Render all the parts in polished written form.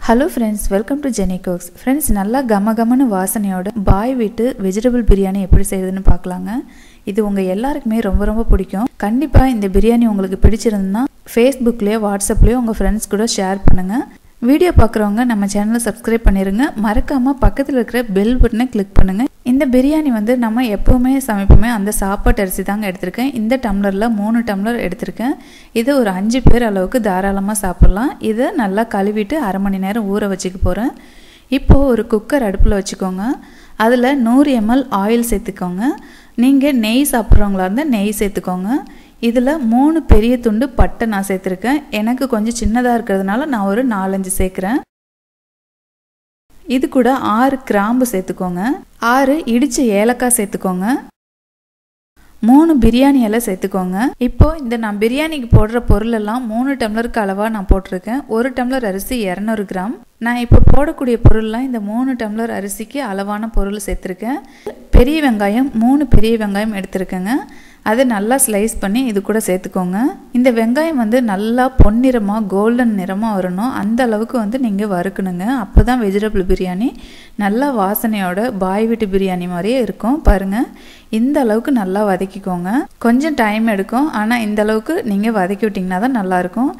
Hello friends, welcome to Jenny Cooks. Friends, நல்லா கமகமன வாசனையோட பாய் வீட்டு vegetable biryani எப்படி செய்யறதுன்னு பார்க்கலாங்க. இது உங்க எல்லாருக்குமே ரொம்ப பிடிக்கும். கண்டிப்பா இந்த பிரியாணி உங்களுக்கு பிடிச்சிருந்தா Facebookலயோ WhatsAppலயோ உங்க ஃப்ரெண்ட்ஸ் கூட ஷேர் பண்ணுங்க. வீடியோ பார்க்குறவங்க நம்ம சேனலை சப்ஸ்கிரைப் பண்ணிருங்க. மறக்காம பக்கத்துல இருக்கிற பெல் பட்டனை கிளிக் பண்ணுங்க. இந்த பிரியாணி வந்து நம்ம எப்பவுமே சமைப்போமே அந்த சாப்பாட்டு அரிசி தாங்க எடுத்திருக்கேன். இந்த டம்ளர்ல 3 டம்ளர் எடுத்திருக்கேன். இது ஒரு 5 பேர் அளவுக்கு தாராளமா சாப்பிடலாம். இதை நல்லா கழுவிட்டு அரை மணி நேரம் ஊற வச்சுக்க போறேன். இப்போ ஒரு குக்கர் அடுப்புல வச்சுக்கோங்க. அதுல 100 ml ஆயில் சேர்த்துக்கோங்க. நீங்க நெய் சாப்பிட்றவங்களா இருந்தா நெய் சேர்த்துக்கோங்க. இதில் 3 பெரிய துண்டு பட்டை நான் சேர்த்துருக்கேன். எனக்கு கொஞ்சம் சின்னதாக இருக்கிறதுனால நான் ஒரு 4-5 சேர்க்குறேன். இது கூட 6 கிராம்பு சேர்த்துக்கோங்க. 6 இடிச்ச ஏலக்காய் சேர்த்துக்கோங்க. 3 பிரியாணி இலை சேர்த்துக்கோங்க. இப்போ இந்த நான் பிரியாணிக்கு போடுற பொருளெல்லாம் 3 டம்ளருக்கு அளவாக நான் போட்டிருக்கேன். 1 டம்ளர் அரிசி 200 கிராம். நான் இப்போ போடக்கூடிய பொருள்லாம் இந்த 3 டம்ளர் அரிசிக்கு அளவான பொருள் சேர்த்துருக்கேன். பெரிய வெங்காயம் 3 பெரிய வெங்காயம் எடுத்துருக்கேங்க. அதை நல்லா ஸ்லைஸ் பண்ணி இது கூட சேர்த்துக்கோங்க. இந்த வெங்காயம் வந்து நல்லா பொன்னிறமாக கோல்டன் நிறமாக வரணும். அந்த அளவுக்கு வந்து நீங்கள் வறுக்கணுங்க. அப்போ தான் வெஜிடபிள் பிரியாணி நல்லா வாசனையோட பாய் வீட்டு பிரியாணி மாதிரியே இருக்கும். பாருங்கள், இந்த அளவுக்கு நல்லா வதக்கிக்கோங்க. கொஞ்சம் டைம் எடுக்கும், ஆனால் இந்த அளவுக்கு நீங்கள் வதக்கி விட்டிங்கன்னா தான் நல்லாயிருக்கும்.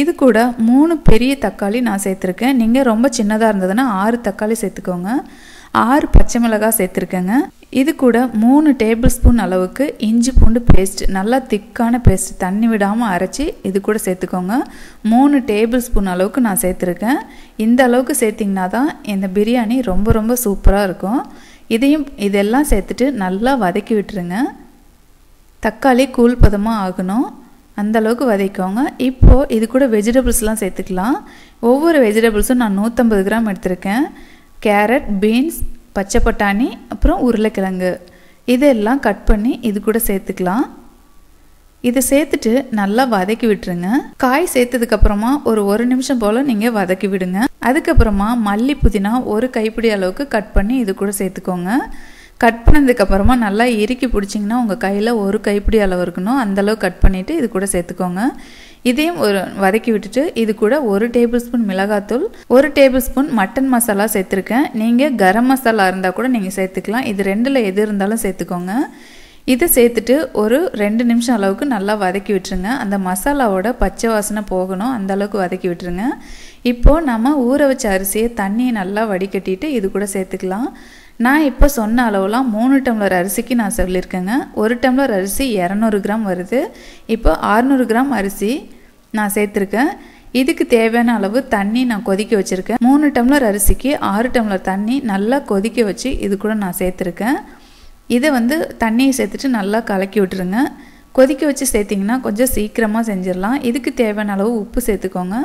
இது கூட 3 பெரிய தக்காளி நான் சேர்த்துருக்கேன். நீங்கள் ரொம்ப சின்னதாக இருந்ததுன்னா 6 தக்காளி சேர்த்துக்கோங்க. 6 பச்சை மிளகாய் சேர்த்துருக்கேங்க. இது கூட 3 டேபிள் ஸ்பூன் அளவுக்கு இஞ்சி பூண்டு பேஸ்ட், நல்லா திக்கான பேஸ்ட், தண்ணி விடாமல் அரைச்சி இது கூட சேர்த்துக்கோங்க. 3 டேபிள் ஸ்பூன் அளவுக்கு நான் சேர்த்துருக்கேன். இந்த அளவுக்கு சேர்த்திங்கன்னா தான் இந்த பிரியாணி ரொம்ப சூப்பராக இருக்கும். இதெல்லாம் சேர்த்துட்டு நல்லா வதக்கி விட்டுருங்க. தக்காளி கூழ் பதமாக ஆகணும், அந்த அளவுக்கு வதக்கிக்கோங்க. இப்போது இது கூட வெஜிடபிள்ஸ்லாம் சேர்த்துக்கலாம். ஒவ்வொரு வெஜிடபிள்ஸும் நான் 150 கிராம் எடுத்திருக்கேன். கேரட், பீன்ஸ், பச்சை பட்டாணி, அப்புறம் உருளைக்கிழங்கு இதெல்லாம் கட் பண்ணி இது கூட சேர்த்துக்கலாம். இதை சேர்த்துட்டு நல்லா வதக்கி விட்டுருங்க. காய் சேர்த்ததுக்கப்புறமா ஒரு 1 நிமிஷம் போல் நீங்கள் வதக்கி விடுங்க. அதுக்கப்புறமா மல்லி புதினா 1 கைப்பிடி அளவுக்கு கட் பண்ணி இது கூட சேர்த்துக்கோங்க. கட் பண்ணதுக்கப்புறமா நல்லா இறுக்கி பிடிச்சிங்கன்னா உங்கள் கையில் 1 கைப்பிடி அளவு இருக்கணும். அந்தளவு கட் பண்ணிவிட்டு இது கூட சேர்த்துக்கோங்க. இதையும் வதக்கி விட்டுட்டு இது கூட 1 டேபிள் ஸ்பூன் மிளகாத்தூள், 1 டேபிள் ஸ்பூன் மட்டன் மசாலா சேர்த்துருக்கேன். நீங்கள் கரம் மசாலா இருந்தால் கூட நீங்கள் சேர்த்துக்கலாம். இது 2ல் எது இருந்தாலும் சேர்த்துக்கோங்க. இதை சேர்த்துட்டு ஒரு 2 நிமிஷம் அளவுக்கு நல்லா வதக்கி விட்டுருங்க. அந்த மசாலாவோட பச்சை வாசனை போகணும், அந்த அளவுக்கு வதக்கி விட்டுருங்க. இப்போது நம்ம ஊற வச்ச அரிசியை தண்ணியை நல்லா வடிகட்டிட்டு இது கூட சேர்த்துக்கலாம். நான் இப்போ சொன்ன அளவுலாம் 3 டம்ளர் அரிசிக்கு நான் சொல்லியிருக்கேங்க. 1 டம்ளர் அரிசி 200 கிராம் வருது. இப்போ 600 கிராம் அரிசி நான் சேர்த்துருக்கேன். இதுக்கு தேவையான அளவு தண்ணி நான் கொதிக்க வச்சுருக்கேன். 3 டம்ளர் அரிசிக்கு 6 டம்ளர் தண்ணி நல்லா கொதிக்க வச்சு இது கூட நான் சேர்த்துருக்கேன். இதை வந்து தண்ணியை சேர்த்துட்டு நல்லா கலக்கி விட்டுருங்க. கொதிக்க வச்சு சேர்த்திங்கன்னா கொஞ்சம் சீக்கிரமாக செஞ்சிடலாம். இதுக்கு தேவையான அளவு உப்பு சேர்த்துக்கோங்க.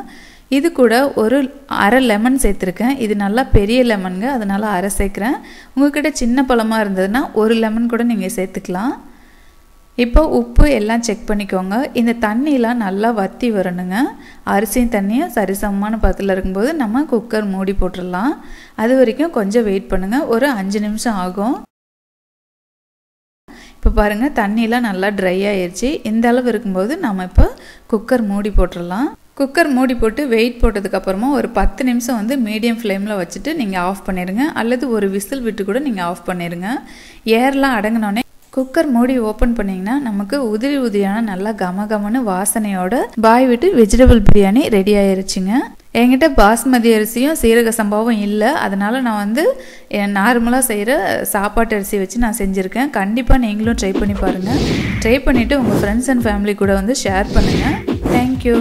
இது கூட ஒரு அரை லெமன் சேர்த்துருக்கேன். இது நல்லா பெரிய லெமனுங்க, அதனால் அரை சேர்க்குறேன். உங்கள்கிட்ட சின்ன பழமாக இருந்ததுன்னா 1 லெமன் கூட நீங்கள் சேர்த்துக்கலாம். இப்போ உப்பு எல்லாம் செக் பண்ணிக்கோங்க. இந்த தண்ணியெலாம் நல்லா வற்றி வரணுங்க. அரிசியும் தண்ணியும் சரிசமமான பதத்தில் இருக்கும்போது நம்ம குக்கர் மூடி போட்டுடலாம். அது வரைக்கும் கொஞ்சம் வெயிட் பண்ணுங்கள். ஒரு 5 நிமிஷம் ஆகும். இப்போ பாருங்கள், தண்ணியெலாம் நல்லா ட்ரை ஆயிடுச்சு. இந்த அளவு இருக்கும்போது நம்ம இப்போ குக்கர் மூடி போட்டுடலாம். குக்கர் மூடி போட்டு வெயிட் போட்டதுக்கப்புறமா ஒரு 10 நிமிஷம் வந்து மீடியம் ஃப்ளேமில் வச்சுட்டு நீங்கள் ஆஃப் பண்ணிடுங்க. அல்லது ஒரு விசில் விட்டு கூட நீங்கள் ஆஃப் பண்ணிடுங்க. ஏர்லாம் அடங்கினோடனே குக்கர் மூடி ஓப்பன் பண்ணிங்கன்னா நமக்கு உதிரியான நல்லா கமகமன்னு வாசனையோட பாய் வீட்டு வெஜிடபிள் பிரியாணி ரெடி ஆயிருச்சுங்க. என்கிட்ட பாஸ்மதி அரிசியும் சீரக சம்பாவும் இல்லை, அதனால் நான் வந்து நார்மலாக செய்கிற சாப்பாட்டு அரிசி வச்சு நான் செஞ்சுருக்கேன். கண்டிப்பாக நீங்களும் ட்ரை பண்ணி பாருங்கள். ட்ரை பண்ணிவிட்டு உங்கள் ஃப்ரெண்ட்ஸ் அண்ட் ஃபேமிலி கூட வந்து ஷேர் பண்ணுங்கள். தேங்க்யூ.